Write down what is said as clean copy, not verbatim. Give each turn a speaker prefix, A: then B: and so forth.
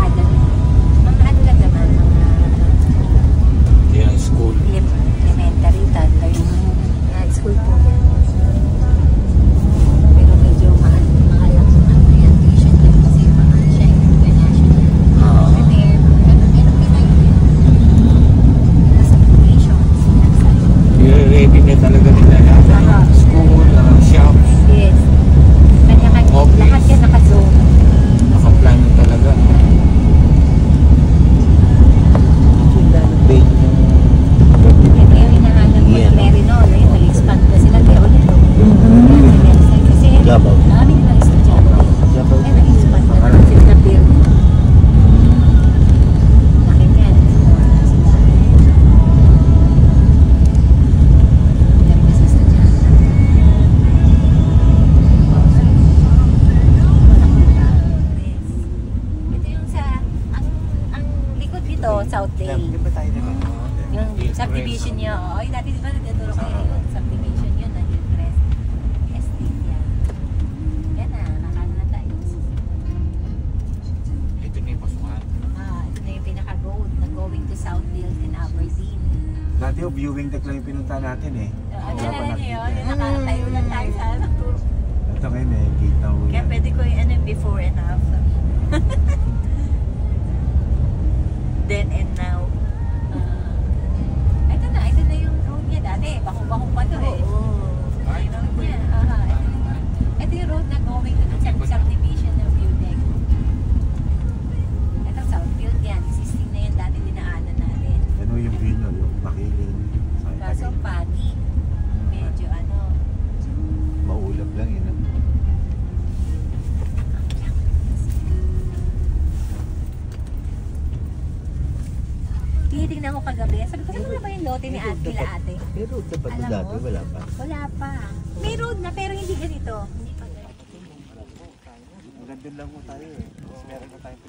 A: kalsada. Mga ano lang naman, mga
B: Kaya school.
A: elementary, toddler, high school po. Pero medyo mahal lang ano yan, tuition yan kasi mahal siya, international. Pero pinay nasa tuitions.
B: I-ready na talaga nila yan. School, shops.
A: Yes. Kanya-kanya,
B: Office.
A: lahat yan naka-zoom.
B: Nakaplano talaga. Bait yung
A: Ito yung hinahanap ko na Merinol. Ayun, nag-expand na sila. Kaya ulit. Kasi
C: Gabaw.
A: daming mga estudyante. Kaya nag-expand na lang sila na build. Bakit yan? Dami kasi estudyante. Ito yung sa ang likod dito, Southdale. Yung subdivision niya, ay dati di ba nagtuturo kayo yung subdivision yun, nag-impress. Estate yan. Yan na, nakano na tayo.
B: ito na yung pasukan.
A: Ito na yung pinaka-road na going to Southdale and Aberdeen.
C: Dati yung viewing deck lang yung pinunta natin eh.
A: Ano na yun yun? Yung nakatayo lang tayo sa ano.
C: Ito ngayon may gate na
A: Kaya pwede ko yung ano, before and after. Then and now. Ito na yung road niya dati. Bako-bako pa to eh. Yung road niya. Ito yung road na going to the subdivision ng Budeck. Ito Southfield yan. Existing na yan dati dinaanan natin.
C: Ano yung view nyo, yung makiling.
A: Kaso pagi. Medyo ano.
C: Maulap lang yun.
A: Tinitingnan ko kagabi. Sabi ko, saan ba yung lote ni ate nila ate?
C: Pero dapat
A: Alam
C: dati,
A: mo?
C: wala pa.
A: Wala pa. May road na pero hindi ganito. Hindi pa ganito.
C: Maganda lang mo tayo eh. Meron na tayong